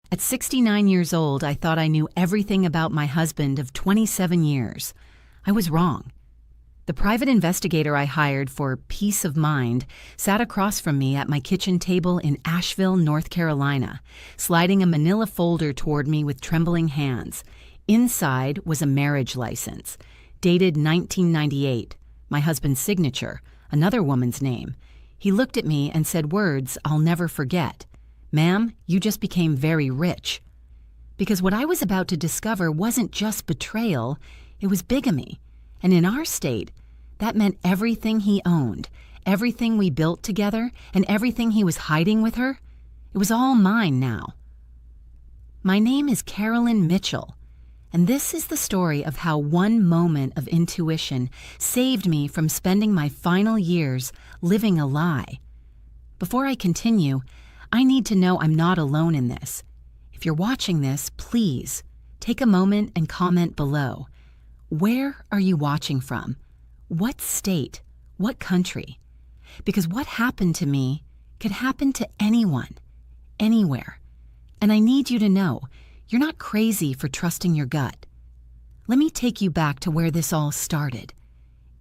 At 69 years old, I thought I knew everything about my husband of 27 years. I was wrong. The private investigator I hired for peace of mind sat across from me at my kitchen table in Asheville, North Carolina, sliding a manila folder toward me with trembling hands. Inside was a marriage license, dated 1998, my husband's signature, another woman's name. He looked at me and said words I'll never forget. "Ma'am, you just became very rich." Because what I was about to discover wasn't just betrayal, it was bigamy. And in our state, that meant everything he owned, everything we built together, and everything he was hiding with her. It was all mine now. My name is Carolyn Mitchell, and this is the story of how one moment of intuition saved me from spending my final years living a lie. Before I continue, I need to know I'm not alone in this. If you're watching this, please take a moment and comment below. Where are you watching from? What state? What country? Because what happened to me could happen to anyone, anywhere. And I need you to know you're not crazy for trusting your gut. Let me take you back to where this all started.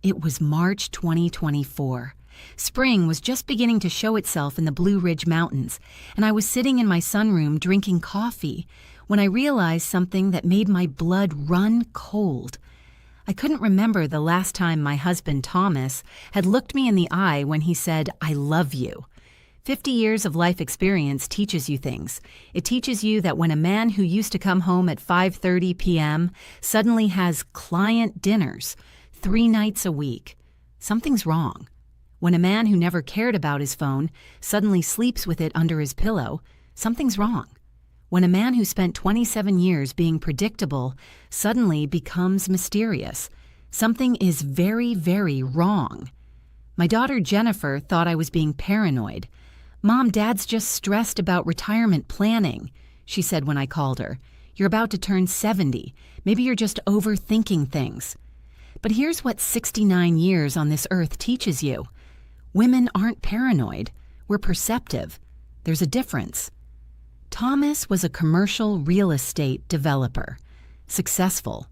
It was March 2024. Spring was just beginning to show itself in the Blue Ridge Mountains, and I was sitting in my sunroom drinking coffee when I realized something that made my blood run cold. I couldn't remember the last time my husband, Thomas, had looked me in the eye when he said, "I love you." 50 years of life experience teaches you things. It teaches you that when a man who used to come home at 5:30 p.m. suddenly has client dinners 3 nights a week, something's wrong. When a man who never cared about his phone suddenly sleeps with it under his pillow, something's wrong. When a man who spent 27 years being predictable suddenly becomes mysterious, something is very, very wrong. My daughter Jennifer thought I was being paranoid. "Mom, Dad's just stressed about retirement planning," she said when I called her. "You're about to turn 70. Maybe you're just overthinking things." But here's what 69 years on this earth teaches you. Women aren't paranoid. We're perceptive. There's a difference. Thomas was a commercial real estate developer. Successful.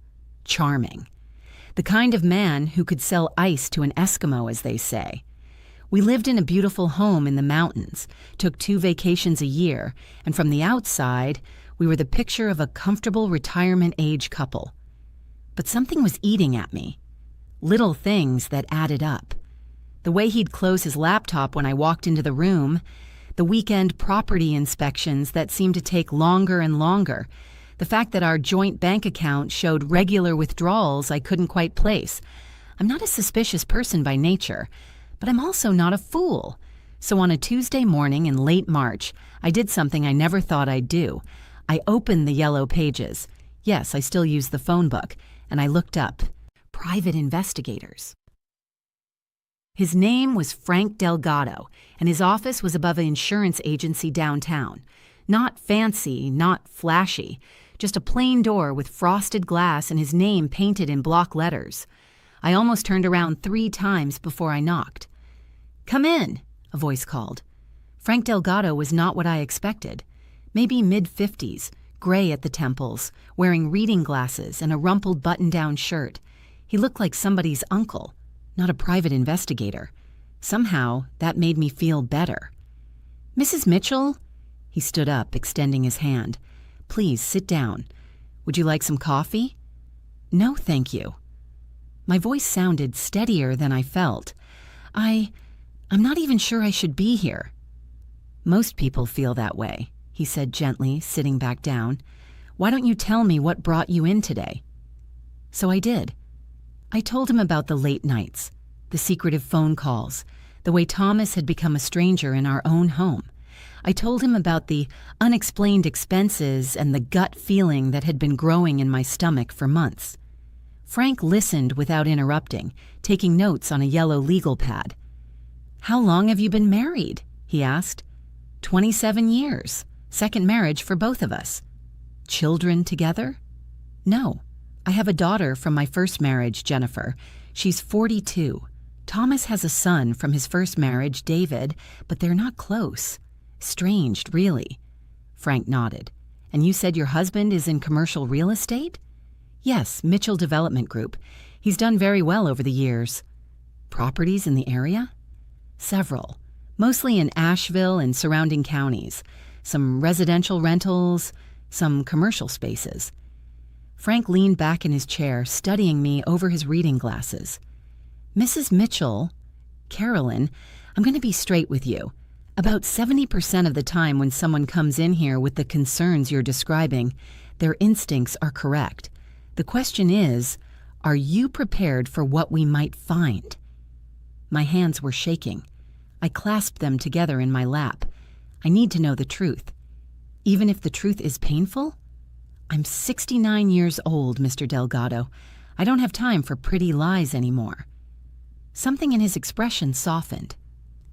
Charming. The kind of man who could sell ice to an Eskimo, as they say. We lived in a beautiful home in the mountains, took 2 vacations a year, and from the outside, we were the picture of a comfortable retirement-age couple. But something was eating at me. Little things that added up. The way he'd close his laptop when I walked into the room, the weekend property inspections that seemed to take longer and longer, the fact that our joint bank account showed regular withdrawals I couldn't quite place. I'm not a suspicious person by nature, but I'm also not a fool. So on a Tuesday morning in late March, I did something I never thought I'd do. I opened the yellow pages. Yes, I still use the phone book, and I looked up. Private investigators. His name was Frank Delgado, and his office was above an insurance agency downtown. Not fancy, not flashy, just a plain door with frosted glass and his name painted in block letters. I almost turned around 3 times before I knocked. "Come in," a voice called. Frank Delgado was not what I expected. Maybe mid-50s, gray at the temples, wearing reading glasses and a rumpled button-down shirt. He looked like somebody's uncle. Not a private investigator. Somehow, that made me feel better. "Mrs. Mitchell?" He stood up, extending his hand. "Please, sit down. Would you like some coffee?" "No, thank you." My voice sounded steadier than I felt. I'm not even sure I should be here." "Most people feel that way," he said gently, sitting back down. "Why don't you tell me what brought you in today?" So I did. I told him about the late nights, the secretive phone calls, the way Thomas had become a stranger in our own home. I told him about the unexplained expenses and the gut feeling that had been growing in my stomach for months. Frank listened without interrupting, taking notes on a yellow legal pad. "How long have you been married?" he asked. 27 years. Second marriage for both of us." "Children together?" "No. I have a daughter from my first marriage, Jennifer. She's 42. Thomas has a son from his first marriage, David, but they're not close. Estranged, really." Frank nodded. And you said your husband is in commercial real estate? Yes, Mitchell Development Group. He's done very well over the years. Properties in the area? Several, mostly in Asheville and surrounding counties. Some residential rentals, some commercial spaces. Frank leaned back in his chair, studying me over his reading glasses. Mrs. Mitchell, Carolyn, I'm going to be straight with you. About 70% of the time when someone comes in here with the concerns you're describing, their instincts are correct. The question is, are you prepared for what we might find? My hands were shaking. I clasped them together in my lap. I need to know the truth. Even if the truth is painful? I'm 69 years old, Mr. Delgado. I don't have time for pretty lies anymore. Something in his expression softened.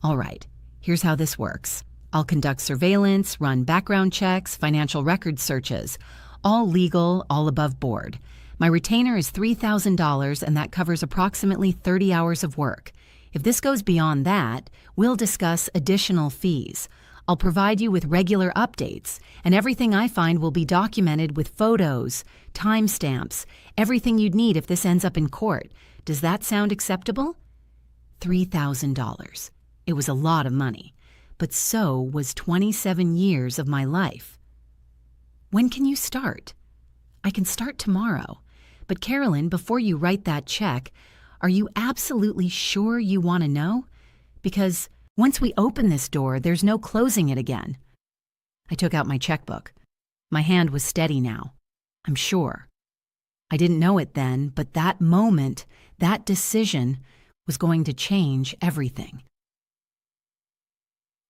All right, here's how this works. I'll conduct surveillance, run background checks, financial record searches. All legal, all above board. My retainer is $3,000, and that covers approximately 30 hours of work. If this goes beyond that, we'll discuss additional fees. I'll provide you with regular updates, and everything I find will be documented with photos, timestamps, everything you'd need if this ends up in court. Does that sound acceptable? $3,000. It was a lot of money, but so was 27 years of my life. When can you start? I can start tomorrow. But Carolyn, before you write that check, are you absolutely sure you want to know? Because once we open this door, there's no closing it again. I took out my checkbook. My hand was steady now. I'm sure. I didn't know it then, but that moment, that decision, was going to change everything.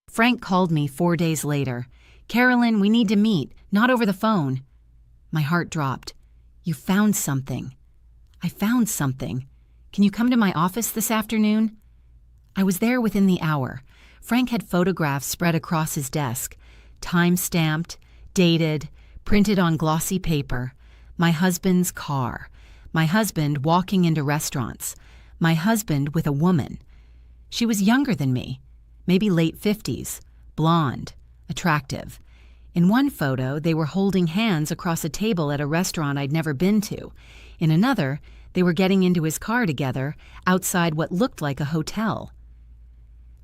Frank called me 4 days later. Carolyn, we need to meet, not over the phone. My heart dropped. You found something. I found something. Can you come to my office this afternoon? I was there within the hour. Frank had photographs spread across his desk, time-stamped, dated, printed on glossy paper. My husband's car. My husband walking into restaurants. My husband with a woman. She was younger than me, maybe late 50s, blonde, attractive. In one photo, they were holding hands across a table at a restaurant I'd never been to. In another, they were getting into his car together outside what looked like a hotel.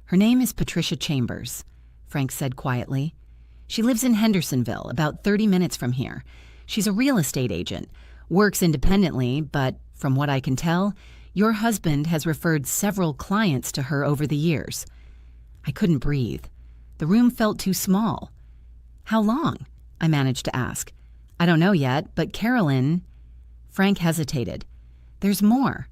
Her name is Patricia Chambers, Frank said quietly. She lives in Hendersonville, about 30 minutes from here. She's a real estate agent, works independently, but from what I can tell, your husband has referred several clients to her over the years. I couldn't breathe. The room felt too small. How long? I managed to ask. I don't know yet, but Carolyn... Frank hesitated. There's more.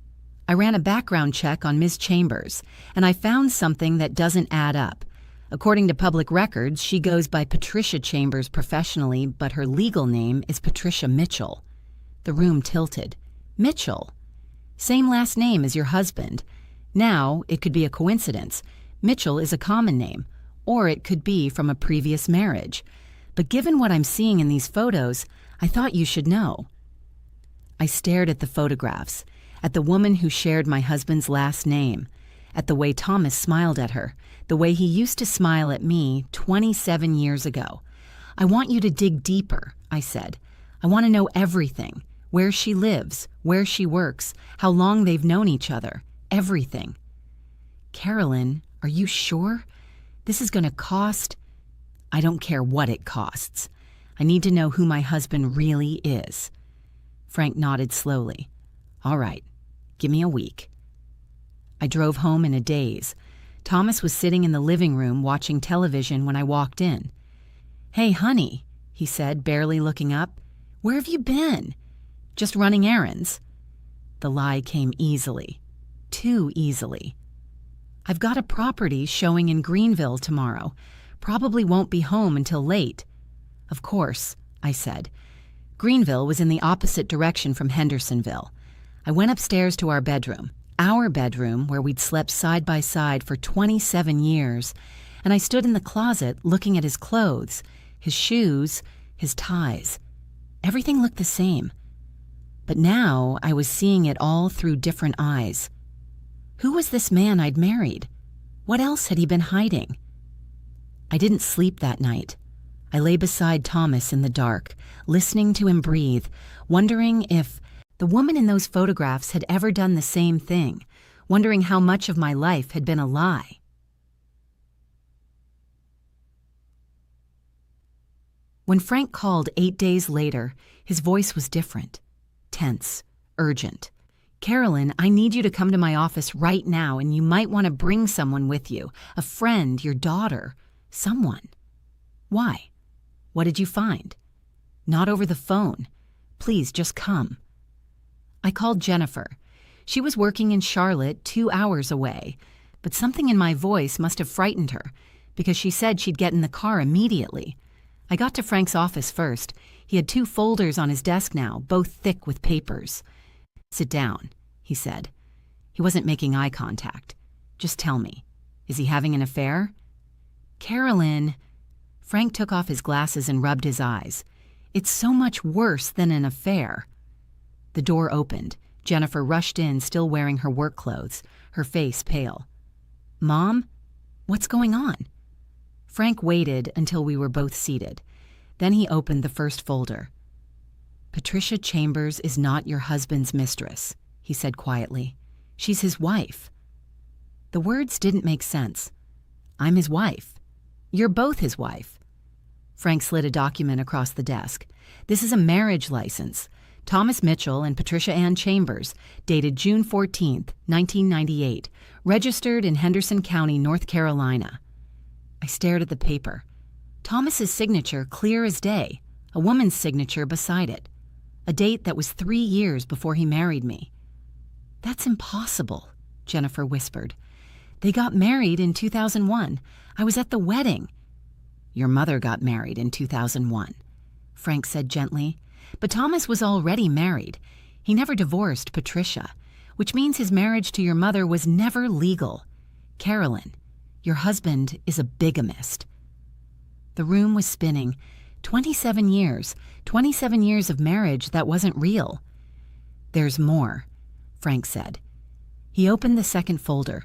I ran a background check on Ms. Chambers, and I found something that doesn't add up. According to public records, she goes by Patricia Chambers professionally, but her legal name is Patricia Mitchell. The room tilted. Mitchell? Same last name as your husband. Now, it could be a coincidence. Mitchell is a common name, or it could be from a previous marriage. But given what I'm seeing in these photos, I thought you should know. I stared at the photographs, at the woman who shared my husband's last name, at the way Thomas smiled at her, the way he used to smile at me 27 years ago. I want you to dig deeper, I said. I want to know everything, where she lives, where she works, how long they've known each other, everything. Carolyn, are you sure? This is going to cost... I don't care what it costs. I need to know who my husband really is. Frank nodded slowly. All right, give me a week. I drove home in a daze. Thomas was sitting in the living room watching television when I walked in. Hey, honey, he said, barely looking up. Where have you been? Just running errands. The lie came easily. Too easily. I've got a property showing in Greenville tomorrow. Probably won't be home until late. Of course, I said. Greenville was in the opposite direction from Hendersonville. I went upstairs to our bedroom where we'd slept side by side for 27 years, and I stood in the closet looking at his clothes, his shoes, his ties. Everything looked the same. But now I was seeing it all through different eyes. Who was this man I'd married? What else had he been hiding? I didn't sleep that night. I lay beside Thomas in the dark, listening to him breathe, wondering if the woman in those photographs had ever done the same thing, wondering how much of my life had been a lie. When Frank called 8 days later, his voice was different, tense, urgent. "Carolyn, I need you to come to my office right now, and you might want to bring someone with you, a friend, your daughter, someone." "Why? What did you find?" "Not over the phone. Please, just come." I called Jennifer. She was working in Charlotte, 2 hours away, but something in my voice must have frightened her, because she said she'd get in the car immediately. I got to Frank's office first. He had 2 folders on his desk now, both thick with papers. "Sit down," he said. He wasn't making eye contact. "Just tell me, is he having an affair?" "Carolyn." Frank took off his glasses and rubbed his eyes. "It's so much worse than an affair." The door opened. Jennifer rushed in, still wearing her work clothes, her face pale. "Mom, what's going on?" Frank waited until we were both seated. Then he opened the first folder. "Patricia Chambers is not your husband's mistress," he said quietly. "She's his wife." The words didn't make sense. "I'm his wife." "You're both his wife." Frank slid a document across the desk. "This is a marriage license. Thomas Mitchell and Patricia Ann Chambers, dated June 14th, 1998, registered in Henderson County, North Carolina." I stared at the paper. Thomas's signature clear as day, a woman's signature beside it. A date that was 3 years before he married me. "That's impossible," Jennifer whispered. "They got married in 2001. I was at the wedding." "Your mother got married in 2001, Frank said gently. "But Thomas was already married. He never divorced Patricia, which means his marriage to your mother was never legal. Carolyn, your husband is a bigamist." The room was spinning. 27 years of marriage that wasn't real. "There's more," Frank said. He opened the second folder.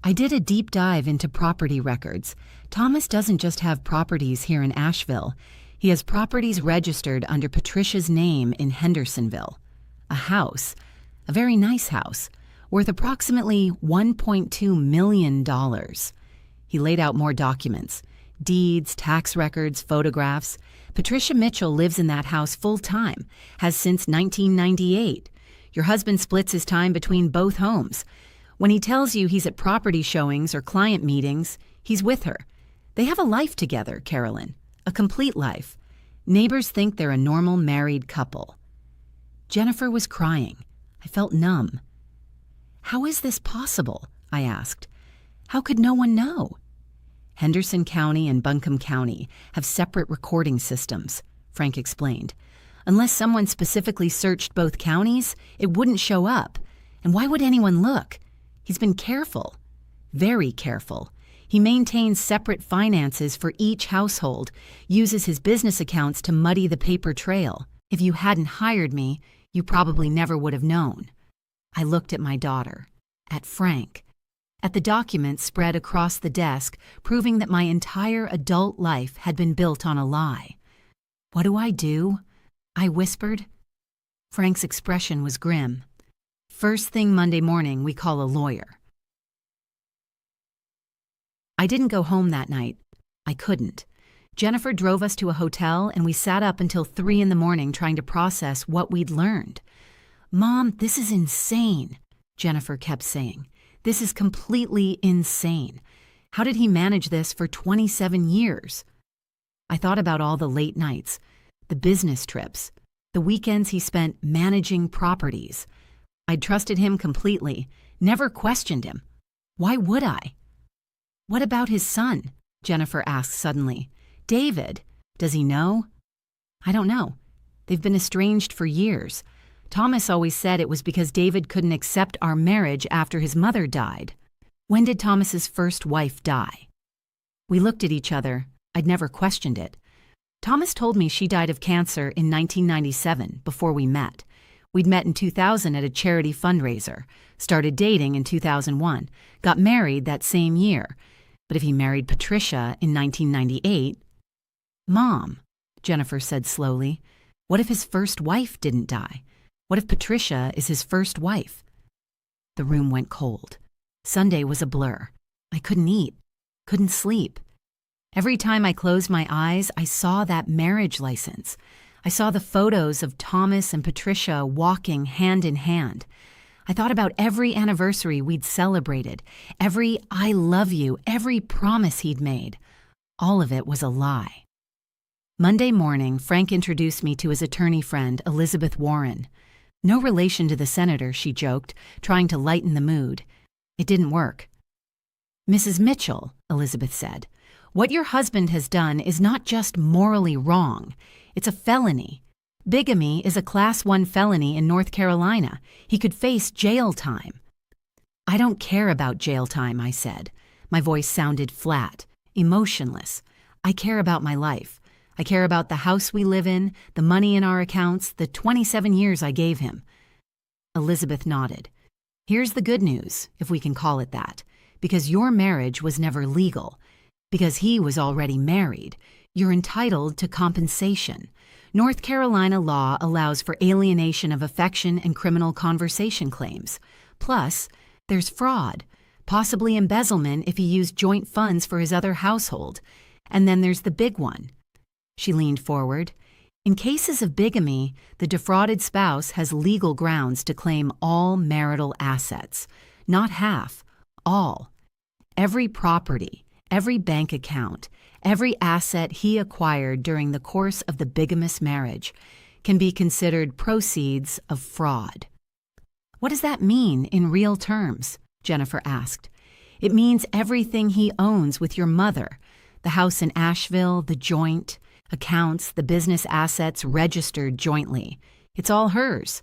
"I did a deep dive into property records. Thomas doesn't just have properties here in Asheville. He has properties registered under Patricia's name in Hendersonville. A house, a very nice house, worth approximately $1.2 million. He laid out more documents. Deeds, tax records, photographs. Patricia Mitchell lives in that house full-time, has since 1998. Your husband splits his time between both homes. When he tells you he's at property showings or client meetings, he's with her. They have a life together, Carolyn, a complete life. Neighbors think they're a normal married couple." Jennifer was crying. I felt numb. "How is this possible?" I asked. "How could no one know?" "Henderson County and Buncombe County have separate recording systems," Frank explained. "Unless someone specifically searched both counties, it wouldn't show up. And why would anyone look? He's been careful, very careful. He maintains separate finances for each household, uses his business accounts to muddy the paper trail. If you hadn't hired me, you probably never would have known." I looked at my daughter, at Frank, at the documents spread across the desk, proving that my entire adult life had been built on a lie. "What do I do?" I whispered. Frank's expression was grim. "First thing Monday morning, we call a lawyer." I didn't go home that night. I couldn't. Jennifer drove us to a hotel, and we sat up until 3 in the morning trying to process what we'd learned. "Mom, this is insane," Jennifer kept saying. "This is completely insane. How did he manage this for 27 years? I thought about all the late nights, the business trips, the weekends he spent managing properties. I'd trusted him completely, never questioned him. Why would I? "What about his son?" Jennifer asked suddenly. "David, does he know?" "I don't know. They've been estranged for years. Thomas always said it was because David couldn't accept our marriage after his mother died." "When did Thomas's first wife die?" We looked at each other. I'd never questioned it. "Thomas told me she died of cancer in 1997, before we met. We'd met in 2000 at a charity fundraiser, started dating in 2001, got married that same year. But if he married Patricia in 1998, "Mom," Jennifer said slowly, "what if his first wife didn't die? What if Patricia is his first wife?" The room went cold. Sunday was a blur. I couldn't eat, couldn't sleep. Every time I closed my eyes, I saw that marriage license. I saw the photos of Thomas and Patricia walking hand in hand. I thought about every anniversary we'd celebrated, every "I love you," every promise he'd made. All of it was a lie. Monday morning, Frank introduced me to his attorney friend, Elizabeth Warren. No relation to the senator, she joked, trying to lighten the mood. It didn't work. "Mrs. Mitchell," Elizabeth said, "what your husband has done is not just morally wrong. It's a felony. Bigamy is a Class 1 felony in North Carolina. He could face jail time." "I don't care about jail time," I said. My voice sounded flat, emotionless. "I care about my life. I care about the house we live in, the money in our accounts, the 27 years I gave him." Elizabeth nodded. "Here's the good news, if we can call it that. Because your marriage was never legal. Because he was already married. You're entitled to compensation. North Carolina law allows for alienation of affection and criminal conversation claims. Plus, there's fraud, possibly embezzlement if he used joint funds for his other household. And then there's the big one." She leaned forward. "In cases of bigamy, the defrauded spouse has legal grounds to claim all marital assets. Not half, all. Every property, every bank account, every asset he acquired during the course of the bigamous marriage can be considered proceeds of fraud." "What does that mean in real terms?" Jennifer asked. "It means everything he owns with your mother, the house in Asheville, the joint, accounts, the business assets registered jointly. It's all hers.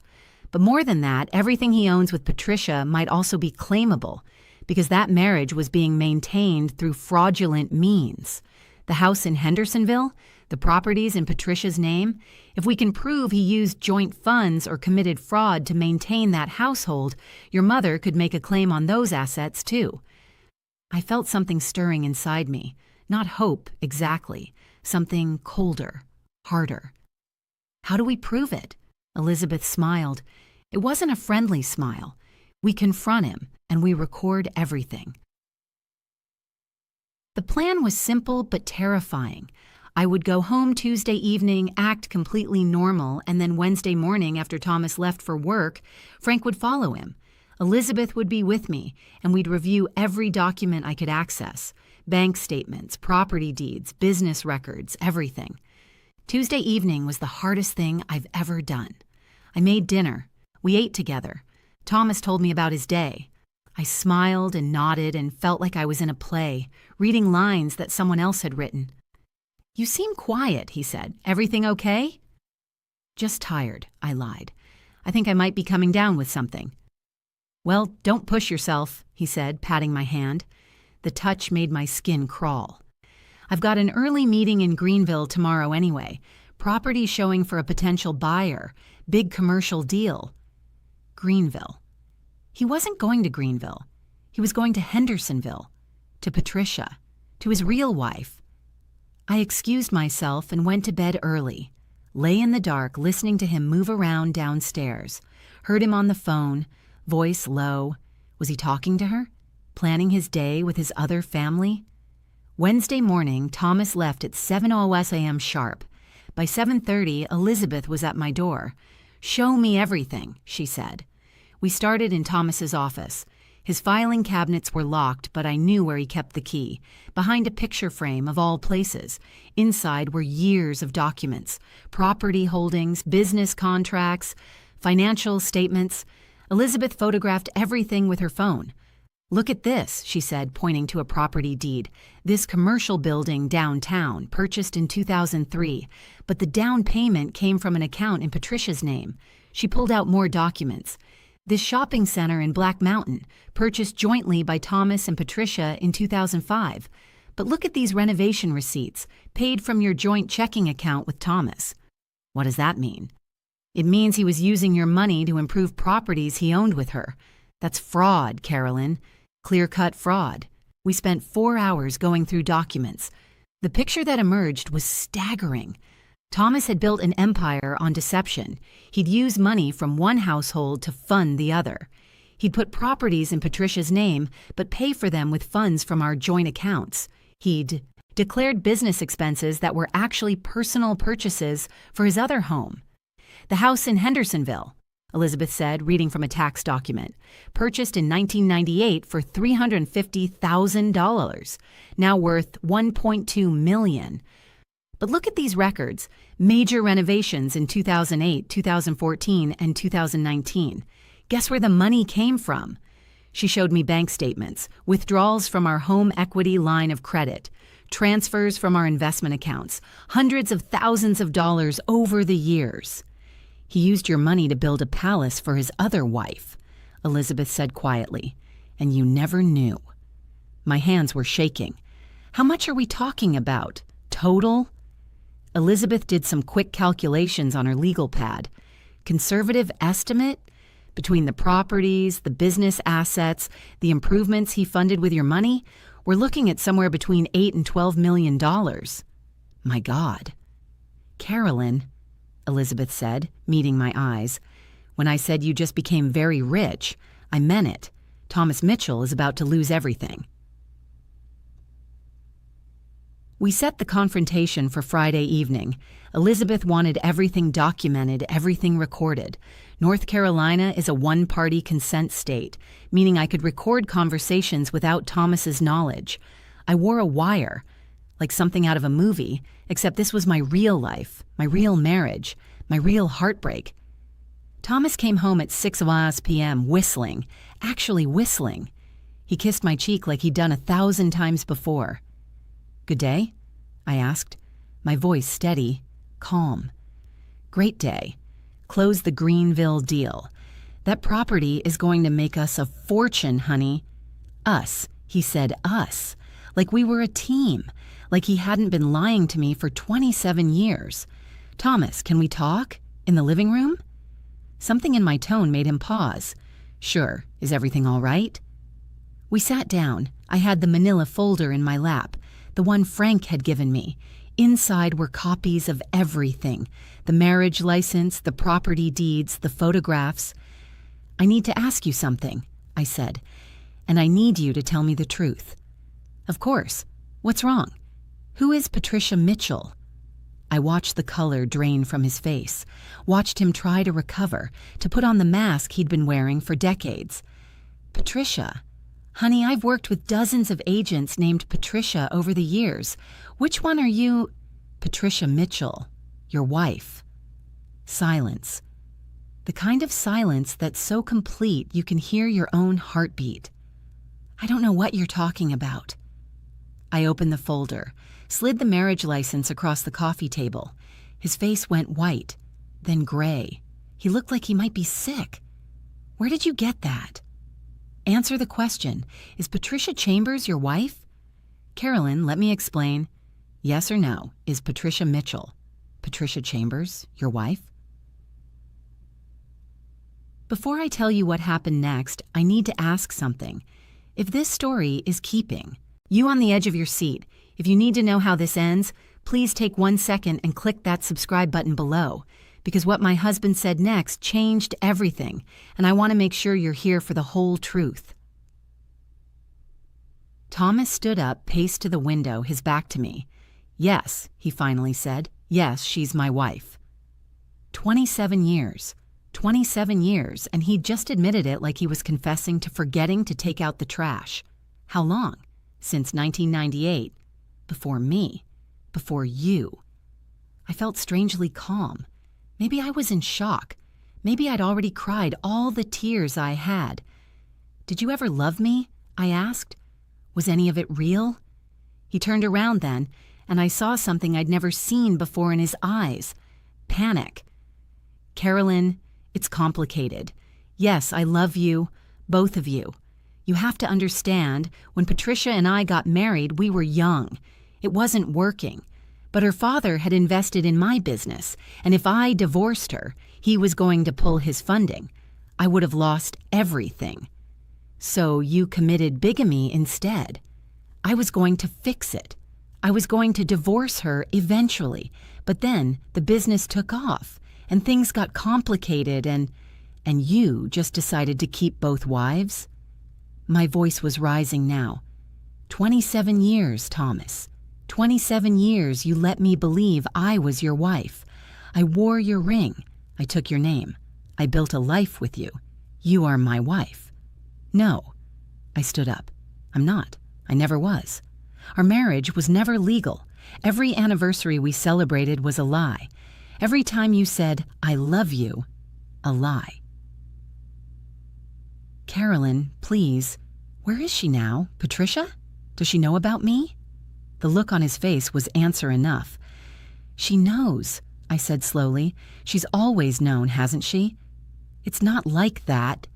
But more than that, everything he owns with Patricia might also be claimable, because that marriage was being maintained through fraudulent means. The house in Hendersonville, the properties in Patricia's name, if we can prove he used joint funds or committed fraud to maintain that household, your mother could make a claim on those assets too." I felt something stirring inside me, not hope exactly, something colder, harder. "How do we prove it?" Elizabeth smiled. It wasn't a friendly smile. "We confront him, and we record everything." The plan was simple but terrifying. I would go home Tuesday evening, act completely normal, and then Wednesday morning after Thomas left for work, Frank would follow him. Elizabeth would be with me, and we'd review every document I could access. Bank statements, property deeds, business records, everything. Tuesday evening was the hardest thing I've ever done. I made dinner. We ate together. Thomas told me about his day. I smiled and nodded and felt like I was in a play, reading lines that someone else had written. "You seem quiet," he said. "Everything okay?" "Just tired," I lied. "I think I might be coming down with something." "Well, don't push yourself," he said, patting my hand. The touch made my skin crawl. "I've got an early meeting in Greenville tomorrow anyway. Property showing for a potential buyer. Big commercial deal." Greenville. He wasn't going to Greenville. He was going to Hendersonville, to Patricia, to his real wife. I excused myself and went to bed early. Lay in the dark listening to him move around downstairs. Heard him on the phone, voice low. Was he talking to her? Planning his day with his other family? Wednesday morning, Thomas left at 7:00 a.m. sharp. By 7:30, Elizabeth was at my door. "Show me everything," she said. We started in Thomas's office. His filing cabinets were locked, but I knew where he kept the key, behind a picture frame of all places. Inside were years of documents, property holdings, business contracts, financial statements. Elizabeth photographed everything with her phone. "Look at this," she said, pointing to a property deed. "This commercial building downtown, purchased in 2003, but the down payment came from an account in Patricia's name." She pulled out more documents. "This shopping center in Black Mountain, purchased jointly by Thomas and Patricia in 2005. But look at these renovation receipts, paid from your joint checking account with Thomas." "What does that mean?" "It means he was using your money to improve properties he owned with her. That's fraud, Carolyn. Clear-cut fraud. We spent 4 hours going through documents. The picture that emerged was staggering. Thomas had built an empire on deception. He'd use money from one household to fund the other. He'd put properties in Patricia's name, but pay for them with funds from our joint accounts. He'd declared business expenses that were actually personal purchases for his other home. The house in Hendersonville, Elizabeth said, reading from a tax document, purchased in 1998 for $350,000, now worth $1.2 million. But look at these records. Major renovations in 2008, 2014, and 2019. Guess where the money came from? She showed me bank statements, withdrawals from our home equity line of credit, transfers from our investment accounts, hundreds of thousands of dollars over the years. He used your money to build a palace for his other wife, Elizabeth said quietly, and you never knew. My hands were shaking. How much are we talking about? Total? Elizabeth did some quick calculations on her legal pad. Conservative estimate? Between the properties, the business assets, the improvements he funded with your money, we're looking at somewhere between $8 and $12 million. My God. Carolyn, Elizabeth said, meeting my eyes, when I said you just became very rich, I meant it. Thomas Mitchell is about to lose everything. We set the confrontation for Friday evening. Elizabeth wanted everything documented, everything recorded. North Carolina is a one-party consent state, meaning I could record conversations without Thomas's knowledge. I wore a wire, like something out of a movie, except this was my real life, my real marriage, my real heartbreak. Thomas came home at 6 p.m. whistling, actually whistling. He kissed my cheek like he'd done 1,000 times before. Good day? I asked, my voice steady, calm. Great day. Close the Greenville deal. That property is going to make us a fortune, honey. Us, he said, us. Like we were a team. Like he hadn't been lying to me for 27 years. Thomas, can we talk? In the living room? Something in my tone made him pause. Sure. Is everything all right? We sat down. I had the manila folder in my lap, the one Frank had given me. Inside were copies of everything. The marriage license, the property deeds, the photographs. I need to ask you something, I said, and I need you to tell me the truth. Of course. What's wrong? Who is Patricia Mitchell? I watched the color drain from his face, watched him try to recover, to put on the mask he'd been wearing for decades. Patricia. Honey, I've worked with dozens of agents named Patricia over the years. Which one are you? Patricia Mitchell, your wife. Silence. The kind of silence that's so complete you can hear your own heartbeat. I don't know what you're talking about. I opened the folder, slid the marriage license across the coffee table. His face went white, then gray. He looked like he might be sick. Where did you get that? Answer the question. Is Patricia Chambers your wife? Carolyn, let me explain. Yes or no, is Patricia Mitchell, Patricia Chambers, your wife? Before I tell you what happened next, I need to ask something. If this story is keeping, you on the edge of your seat, if you need to know how this ends, please take 1 second and click that subscribe button below, because what my husband said next changed everything, and I want to make sure you're here for the whole truth. Thomas stood up, paced to the window, his back to me. Yes, he finally said. Yes, she's my wife. 27 years. 27 years, and he just admitted it like he was confessing to forgetting to take out the trash. How long? Since 1998. Before me. Before you. I felt strangely calm. Maybe I was in shock. Maybe I'd already cried all the tears I had. Did you ever love me? I asked. Was any of it real? He turned around then, and I saw something I'd never seen before in his eyes. Panic. Carolyn, it's complicated. Yes, I love you, both of you. You have to understand, when Patricia and I got married, we were young. It wasn't working. But her father had invested in my business, and if I divorced her, he was going to pull his funding. I would have lost everything. So you committed bigamy instead. I was going to fix it. I was going to divorce her eventually, but then the business took off, and things got complicated, and you just decided to keep both wives?" My voice was rising now. 27 years, Thomas. 27 years you let me believe I was your wife. I wore your ring. I took your name. I built a life with you. You are my wife." "No." I stood up. "I'm not. I never was. Our marriage was never legal. Every anniversary we celebrated was a lie. Every time you said, 'I love you,' a lie." "Carolyn, please, where is she now? Patricia? Does she know about me?" The look on his face was answer enough. "She knows," I said slowly. "She's always known, hasn't she?" "It's not like that."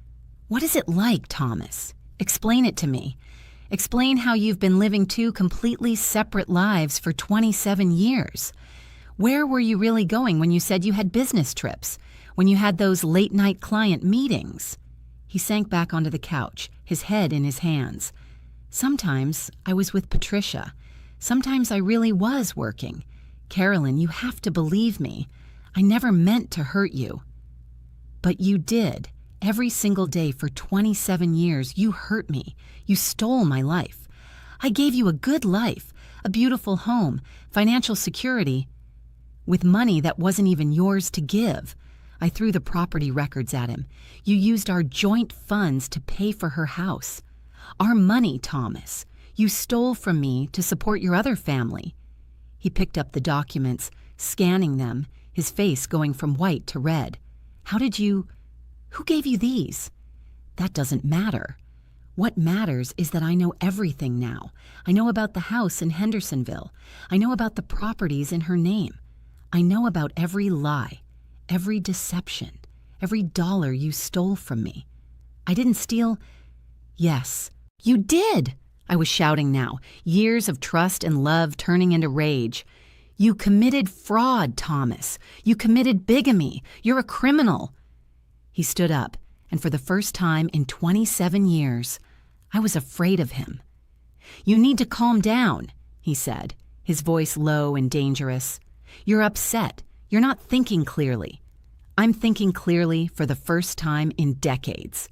"What is it like, Thomas? Explain it to me. Explain how you've been living two completely separate lives for 27 years. Where were you really going when you said you had business trips? When you had those late-night client meetings?" He sank back onto the couch, his head in his hands. "Sometimes I was with Patricia. Sometimes I really was working. Carolyn, you have to believe me. I never meant to hurt you." "But you did. Every single day for 27 years, you hurt me. You stole my life. I gave you a good life, a beautiful home, financial security, with money that wasn't even yours to give." I threw the property records at him. "You used our joint funds to pay for her house. Our money, Thomas. You stole from me to support your other family." He picked up the documents, scanning them, his face going from white to red. Who gave you these?" "That doesn't matter. What matters is that I know everything now. I know about the house in Hendersonville. I know about the properties in her name. I know about every lie, every deception, every dollar you stole from me. I didn't steal—" "Yes, you did!" I was shouting now, years of trust and love turning into rage. "You committed fraud, Thomas. You committed bigamy. You're a criminal." He stood up, and for the first time in 27 years, I was afraid of him. "You need to calm down," he said, his voice low and dangerous. "You're upset. You're not thinking clearly. I'm thinking clearly for the first time in decades.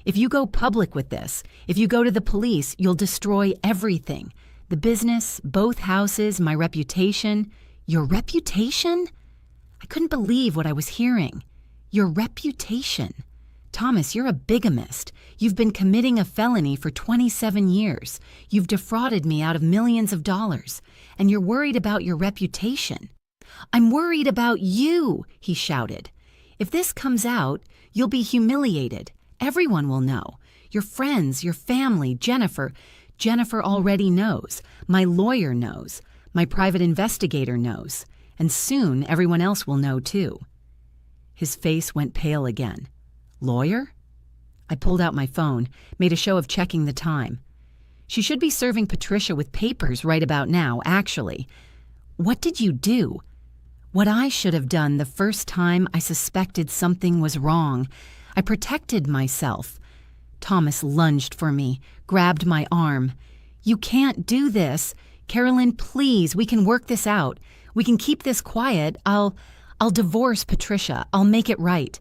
If you go public with this, if you go to the police, you'll destroy everything. The business, both houses, my reputation." "Your reputation?" I couldn't believe what I was hearing. "Your reputation. Thomas, you're a bigamist. You've been committing a felony for 27 years. You've defrauded me out of millions of dollars, and you're worried about your reputation." "I'm worried about you," he shouted. "If this comes out, you'll be humiliated. Everyone will know. Your friends, your family, Jennifer. Jennifer already knows. My lawyer knows. My private investigator knows. And soon everyone else will know too." His face went pale again. "Lawyer?" I pulled out my phone, made a show of checking the time. "She should be serving Patricia with papers right about now, actually." "What did you do?" "What I should have done the first time I suspected something was wrong. I protected myself." Thomas lunged for me, grabbed my arm. "You can't do this. Carolyn, please, we can work this out. We can keep this quiet. I'll divorce Patricia. I'll make it right.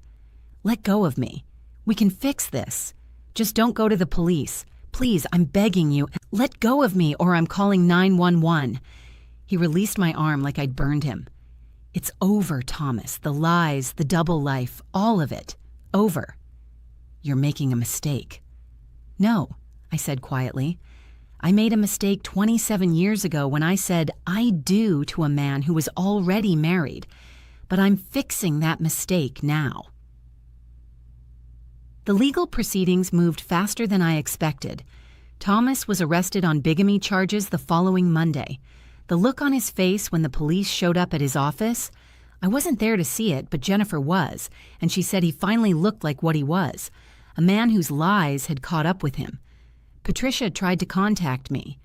Let go of me. We can fix this. Just don't go to the police. Please, I'm begging you. Let go of me or I'm calling 911. He released my arm like I'd burned him. "It's over, Thomas. The lies, the double life, all of it. Over." "You're making a mistake." "No," I said quietly. "I made a mistake 27 years ago when I said I do to a man who was already married. But I'm fixing that mistake now." The legal proceedings moved faster than I expected. Thomas was arrested on bigamy charges the following Monday. The look on his face when the police showed up at his office, I wasn't there to see it, but Jennifer was, and she said he finally looked like what he was, a man whose lies had caught up with him. Patricia tried to contact me,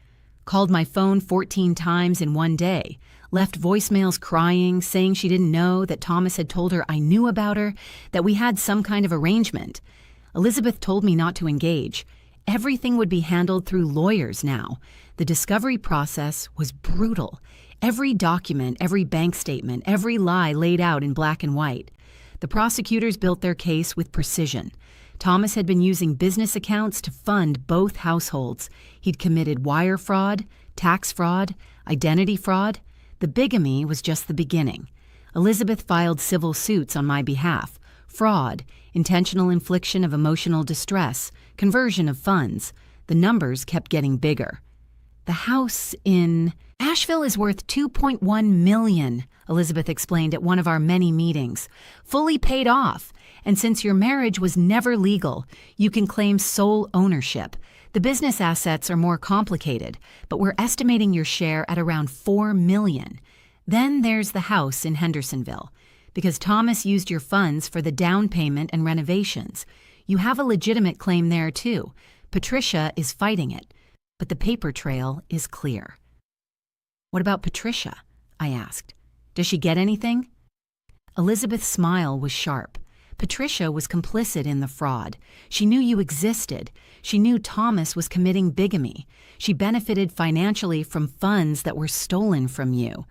called my phone 14 times in one day, left voicemails crying, saying she didn't know, that Thomas had told her I knew about her, that we had some kind of arrangement. Elizabeth told me not to engage. Everything would be handled through lawyers now. The discovery process was brutal. Every document, every bank statement, every lie laid out in black and white. The prosecutors built their case with precision. Thomas had been using business accounts to fund both households. He'd committed wire fraud, tax fraud, identity fraud. The bigamy was just the beginning. Elizabeth filed civil suits on my behalf. Fraud, intentional infliction of emotional distress, conversion of funds. The numbers kept getting bigger. The house in Asheville is worth $2.1 million, Elizabeth explained at one of our many meetings. Fully paid off. And since your marriage was never legal, you can claim sole ownership. The business assets are more complicated, but we're estimating your share at around $4 million. Then there's the house in Hendersonville. Because Thomas used your funds for the down payment and renovations. You have a legitimate claim there, too. Patricia is fighting it, but the paper trail is clear. What about Patricia? I asked. Does she get anything? Elizabeth's smile was sharp. Patricia was complicit in the fraud. She knew you existed. She knew Thomas was committing bigamy. She benefited financially from funds that were stolen from you.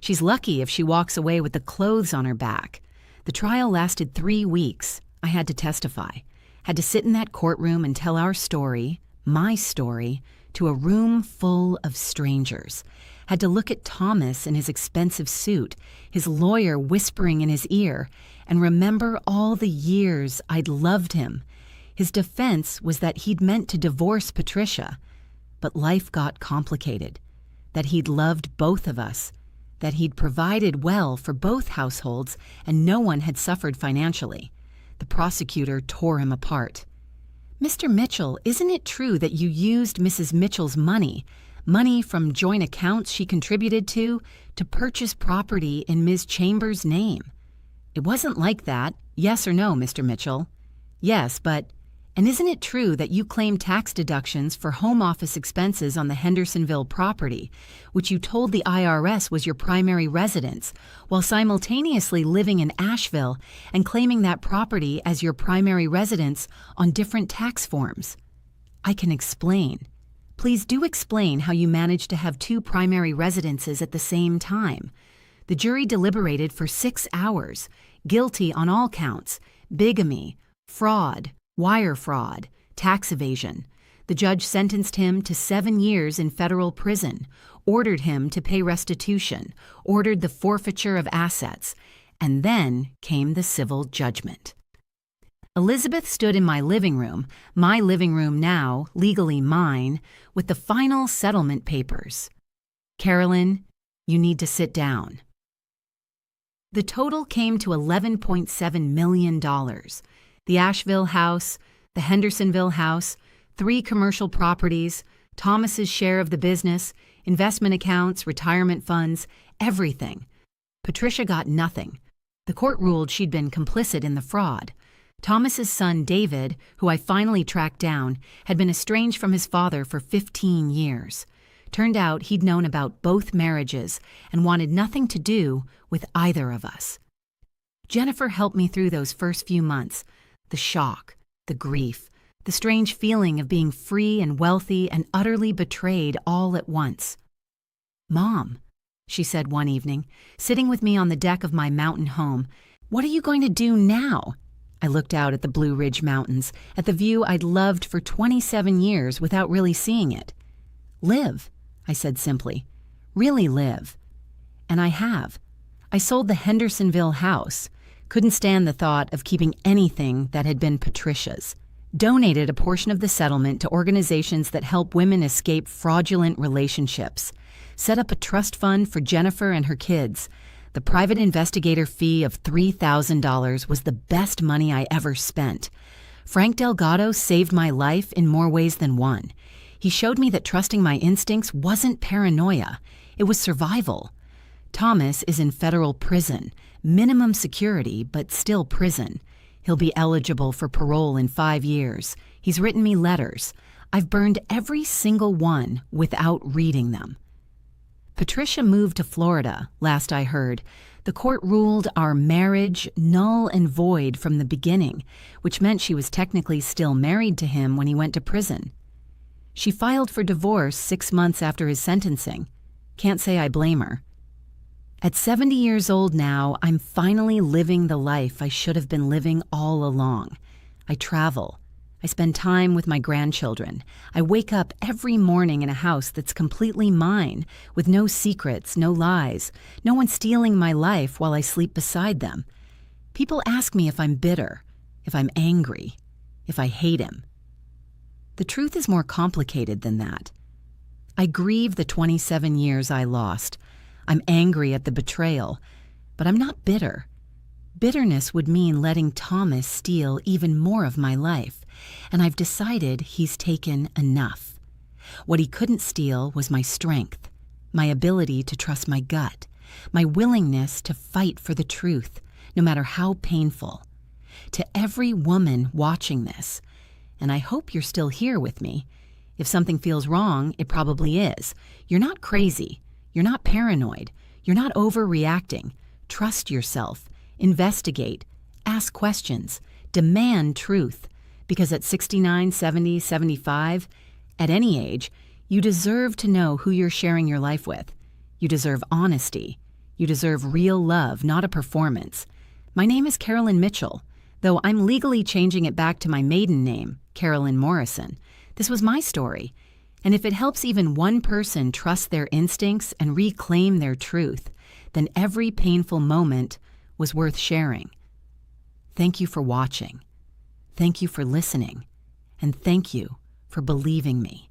She's lucky if she walks away with the clothes on her back. The trial lasted 3 weeks. I had to testify. Had to sit in that courtroom and tell our story, my story, to a room full of strangers. Had to look at Thomas in his expensive suit, his lawyer whispering in his ear, and remember all the years I'd loved him. His defense was that he'd meant to divorce Patricia, but life got complicated. That he'd loved both of us. That he'd provided well for both households and no one had suffered financially. The prosecutor tore him apart. Mr. Mitchell, isn't it true that you used Mrs. Mitchell's money from joint accounts she contributed to purchase property in Ms. Chambers' name? It wasn't like that. Yes or no, Mr. Mitchell? Yes, and isn't it true that you claimed tax deductions for home office expenses on the Hendersonville property, which you told the IRS was your primary residence, while simultaneously living in Asheville and claiming that property as your primary residence on different tax forms? I can explain. Please do explain how you managed to have 2 primary residences at the same time. The jury deliberated for 6 hours, guilty on all counts, bigamy, fraud, wire fraud, tax evasion. The judge sentenced him to 7 years in federal prison, ordered him to pay restitution, ordered the forfeiture of assets, and then came the civil judgment. Elizabeth stood in my living room now, legally mine, with the final settlement papers. Carolyn, you need to sit down. The total came to $11.7 million. The Asheville house, the Hendersonville house, 3 commercial properties, Thomas's share of the business, investment accounts, retirement funds, everything. Patricia got nothing. The court ruled she'd been complicit in the fraud. Thomas's son, David, who I finally tracked down, had been estranged from his father for 15 years. Turned out he'd known about both marriages and wanted nothing to do with either of us. Jennifer helped me through those first few months. The shock, the grief, the strange feeling of being free and wealthy and utterly betrayed all at once. "Mom," she said one evening, sitting with me on the deck of my mountain home, "what are you going to do now?" I looked out at the Blue Ridge Mountains, at the view I'd loved for 27 years without really seeing it. "Live," I said simply. "Really live." And I have. I sold the Hendersonville house. Couldn't stand the thought of keeping anything that had been Patricia's. Donated a portion of the settlement to organizations that help women escape fraudulent relationships. Set up a trust fund for Jennifer and her kids. The private investigator fee of $3,000 was the best money I ever spent. Frank Delgado saved my life in more ways than one. He showed me that trusting my instincts wasn't paranoia. It was survival. Thomas is in federal prison. Minimum security, but still prison. He'll be eligible for parole in 5 years. He's written me letters. I've burned every single one without reading them. Patricia moved to Florida, last I heard. The court ruled our marriage null and void from the beginning, which meant she was technically still married to him when he went to prison. She filed for divorce 6 months after his sentencing. Can't say I blame her. At 70 years old now, I'm finally living the life I should have been living all along. I travel. I spend time with my grandchildren. I wake up every morning in a house that's completely mine, with no secrets, no lies, no one stealing my life while I sleep beside them. People ask me if I'm bitter, if I'm angry, if I hate him. The truth is more complicated than that. I grieve the 27 years I lost. I'm angry at the betrayal, but I'm not bitter. Bitterness would mean letting Thomas steal even more of my life, and I've decided he's taken enough. What he couldn't steal was my strength, my ability to trust my gut, my willingness to fight for the truth, no matter how painful. To every woman watching this, and I hope you're still here with me. If something feels wrong, it probably is. You're not crazy. You're not paranoid. You're not overreacting. Trust yourself. Investigate. Ask questions. Demand truth. Because at 69, 70, 75, at any age, you deserve to know who you're sharing your life with. You deserve honesty. You deserve real love, not a performance. My name is Carolyn Mitchell, though I'm legally changing it back to my maiden name, Carolyn Morrison. This was my story, and if it helps even one person trust their instincts and reclaim their truth, then every painful moment was worth sharing. Thank you for watching. Thank you for listening. And thank you for believing me.